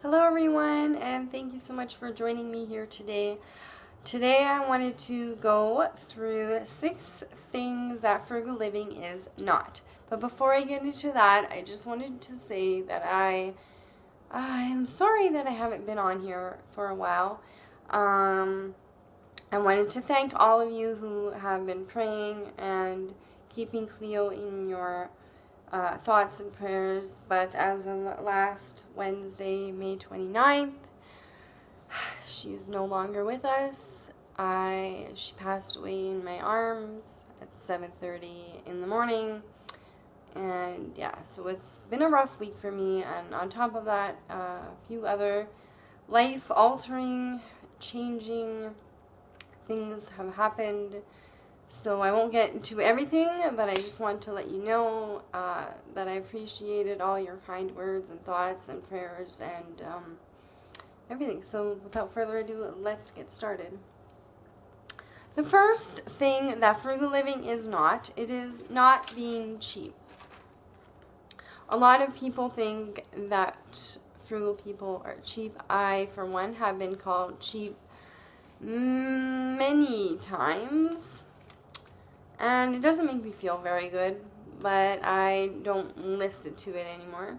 Hello everyone, and thank you so much for joining me here today. Today I wanted to go through 6 things that frugal living is not. But before I get into that, I just wanted to say that I am sorry that I haven't been on here for a while. I wanted to thank all of you who have been praying and keeping Cleo in your thoughts and prayers, but as of last Wednesday, May 29th, she is no longer with us. She passed away in my arms at 7:30 in the morning, and yeah, so it's been a rough week for me, and on top of that, a few other life-altering, changing things have happened. So I won't get into everything, but I just want to let you know that I appreciated all your kind words and thoughts and prayers and everything. So without further ado, let's get started. The first thing that frugal living is not, it is not being cheap. A lot of people think that frugal people are cheap. I, for one, have been called cheap many times. And it doesn't make me feel very good, but I don't listen to it anymore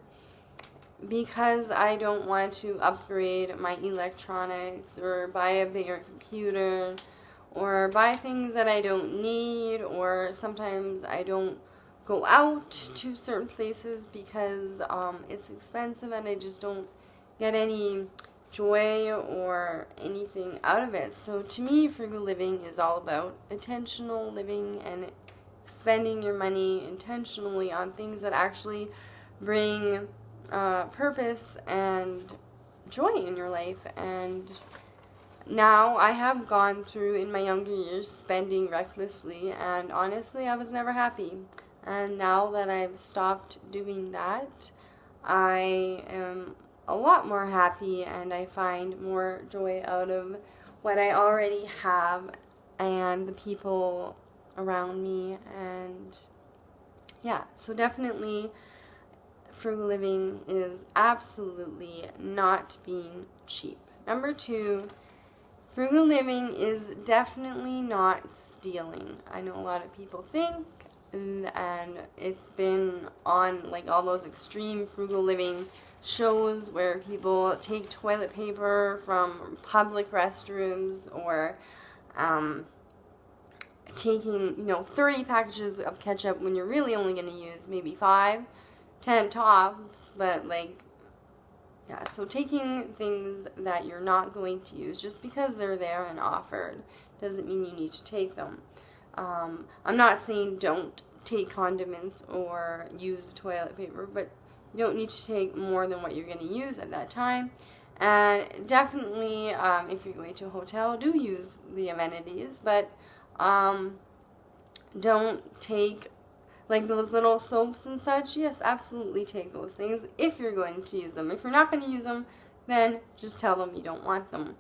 because I don't want to upgrade my electronics or buy a bigger computer or buy things that I don't need, or sometimes I don't go out to certain places because it's expensive and I just don't get any joy or anything out of it. So to me, frugal living is all about intentional living and spending your money intentionally on things that actually bring purpose and joy in your life. And now I have gone through in my younger years spending recklessly, and honestly I was never happy. And now that I've stopped doing that, I am a lot more happy, and I find more joy out of what I already have and the people around me. And yeah, so definitely frugal living is absolutely not being cheap. Number 2, frugal living is definitely not stealing. I know a lot of people think, and it's been on like all those extreme frugal living shows where people take toilet paper from public restrooms, or taking 30 packages of ketchup when you're really only going to use maybe 5, 10 tops. But yeah, so taking things that you're not going to use just because they're there and offered doesn't mean you need to take them. I'm not saying don't take condiments or use the toilet paper, but you don't need to take more than what you're going to use at that time. And definitely, if you're going to a hotel, do use the amenities, but don't take like those little soaps and such. Yes, absolutely take those things if you're going to use them. If you're not going to use them, then just tell them you don't want them.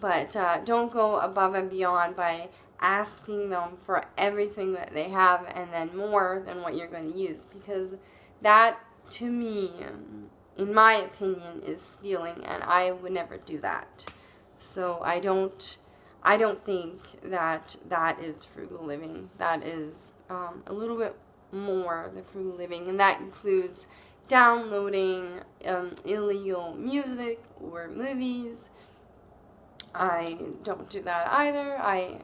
But don't go above and beyond by asking them for everything that they have and then more than what you're going to use, because that, to me, in my opinion, is stealing, and I would never do that. So I don't think that is frugal living. That is a little bit more than frugal living, and that includes downloading illegal music or movies. I don't do that either.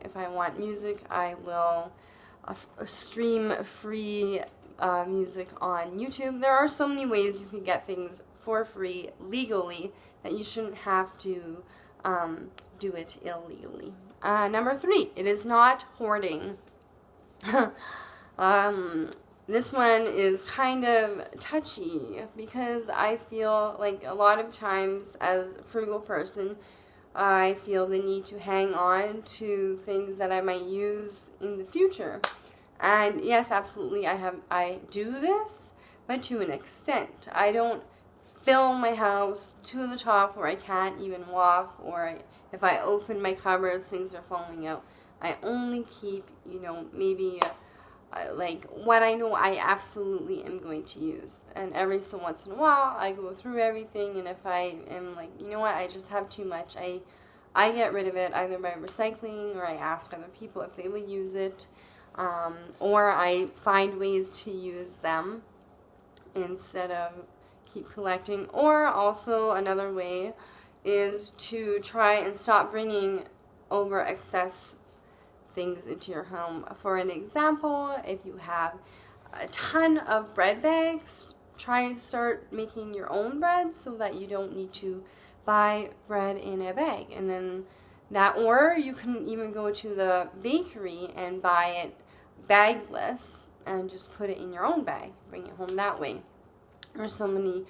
If I want music, I will stream free music on YouTube. There are so many ways you can get things for free legally that you shouldn't have to do it illegally. Number 3, it is not hoarding. This one is kind of touchy because I feel like a lot of times as a frugal person, I feel the need to hang on to things that I might use in the future. And yes, absolutely, I do this, but to an extent. I don't fill my house to the top where I can't even walk, or if I open my cupboards, things are falling out. I only keep, maybe like what I know I absolutely am going to use. And every so once in a while, I go through everything, and if I am like, you know what, I just have too much, I get rid of it either by recycling, or I ask other people if they will use it, or I find ways to use them instead of keep collecting. Or also another way is to try and stop bringing over excess things into your home. For an example, if you have a ton of bread bags, try and start making your own bread so that you don't need to buy bread in a bag. And then that, or you can even go to the bakery and buy it bagless and just put it in your own bag, bring it home that way. There's so many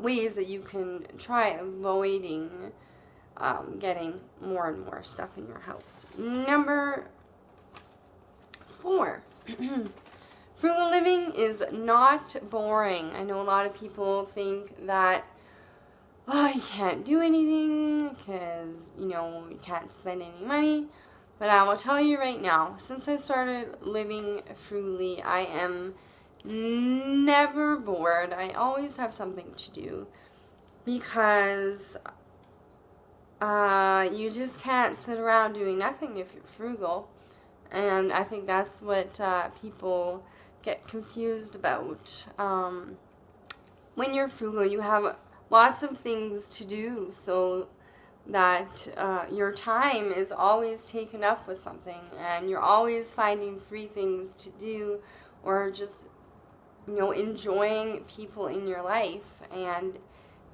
ways that you can try avoiding getting more and more stuff in your house. Number 4. Frugal living is not boring. I know a lot of people think that, oh, you can't do anything because, you know, you can't spend any money. But I will tell you right now, since I started living frugally, I am never bored. I always have something to do, because you just can't sit around doing nothing if you're frugal. And I think that's what people get confused about. When you're frugal, you have lots of things to do, so that your time is always taken up with something, and you're always finding free things to do, or just, you know, enjoying people in your life. And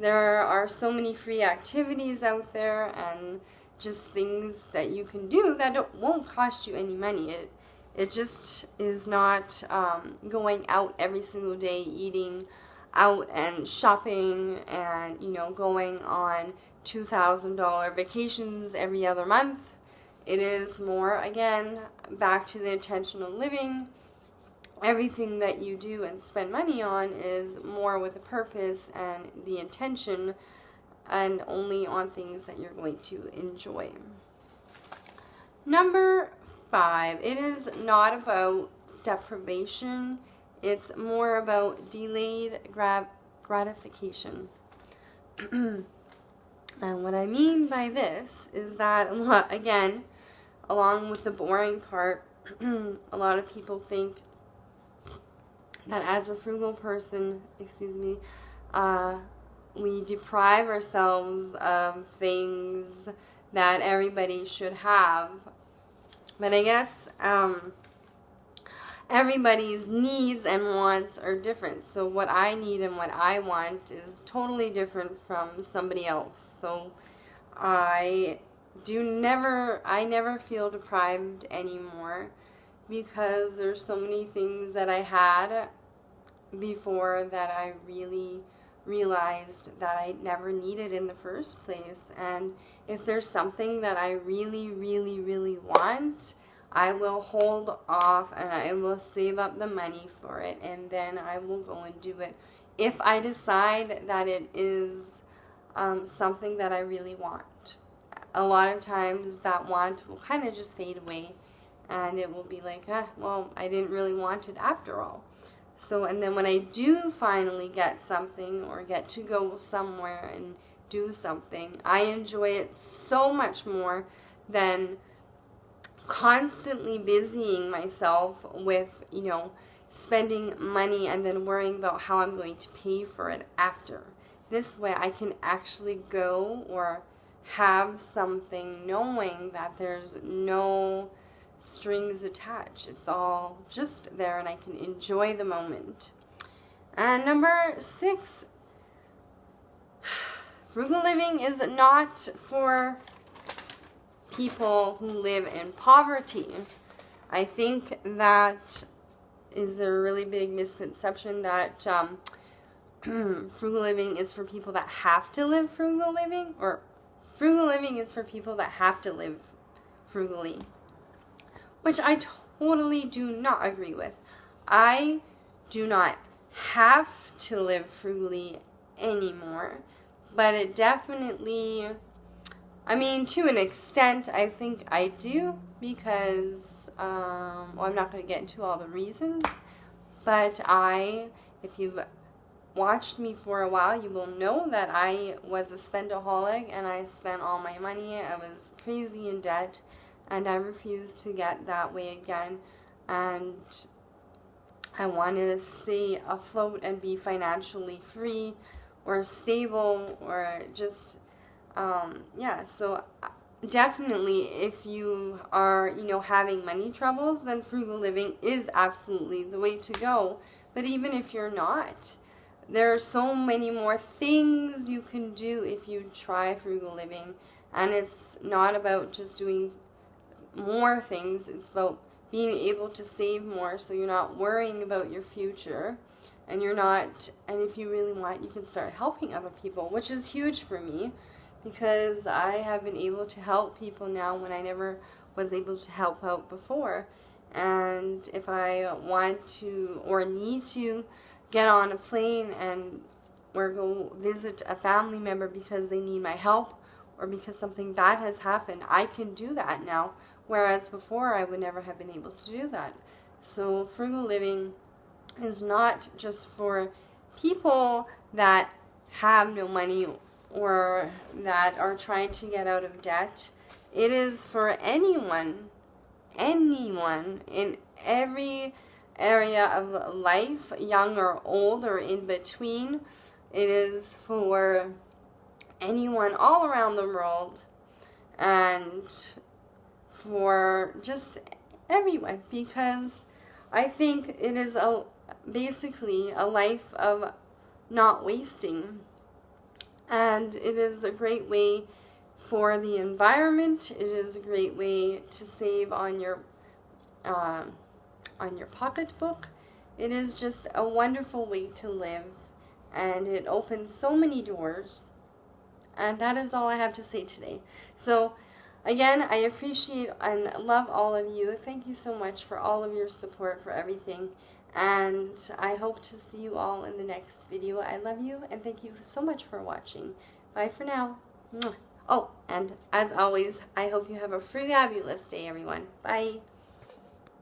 there are so many free activities out there, and just things that you can do that won't cost you any money. It just is not going out every single day, eating out and shopping, and, you know, going on $2,000 vacations every other month. It is more, again, back to the intentional living. Everything that you do and spend money on is more with a purpose and the intention, and only on things that you're going to enjoy. Number 5, it is not about deprivation. It's more about delayed gratification. And what I mean by this is that, again, along with the boring part, a lot of people think that as a frugal person, we deprive ourselves of things that everybody should have. But I guess everybody's needs and wants are different. So what I need and what I want is totally different from somebody else. So I never feel deprived anymore, because there's so many things that I had before that I really realized that I never needed in the first place. And if there's something that I really, really, really want, I will hold off and I will save up the money for it, and then I will go and do it if I decide that it is something that I really want. A lot of times that want will kind of just fade away, and it will be like, well, I didn't really want it after all. So, and then when I do finally get something, or get to go somewhere and do something, I enjoy it so much more than constantly busying myself with, you know, spending money and then worrying about how I'm going to pay for it after. This way I can actually go or have something knowing that there's no strings attached. It's all just there, and I can enjoy the moment. And number 6, frugal living is not for people who live in poverty. I think that is a really big misconception, that frugal living is for people that have to live frugal living, or frugal living is for people that have to live frugally, which I totally do not agree with. I do not have to live frugally anymore, but it definitely, I mean, to an extent, I think I do, because well, I'm not going to get into all the reasons, but if you've watched me for a while, you will know that I was a spendaholic and I spent all my money. I was crazy in debt, and I refused to get that way again. And I wanted to stay afloat and be financially free or stable, or just, yeah, so definitely if you are, having money troubles, then frugal living is absolutely the way to go. But even if you're not, there are so many more things you can do if you try frugal living. And it's not about just doing more things, it's about being able to save more, so you're not worrying about your future, and if you really want, you can start helping other people, which is huge for me, because I have been able to help people now when I never was able to help out before. And if I want to or need to get on a plane or go visit a family member because they need my help or because something bad has happened, I can do that now, whereas before I would never have been able to do that. So frugal living is not just for people that have no money or that are trying to get out of debt. It is for anyone in every area of life, young or old or in between. It is for anyone all around the world, and for just everyone, because I think it is basically a life of not wasting, and it is a great way for the environment. It is a great way to save on your pocketbook. It is just a wonderful way to live, and it opens so many doors. And that is all I have to say today. So again, I appreciate and love all of you. Thank you so much for all of your support, for everything. And I hope to see you all in the next video. I love you, and thank you so much for watching. Bye for now. Oh, and as always, I hope you have a frugabulous day, everyone. Bye.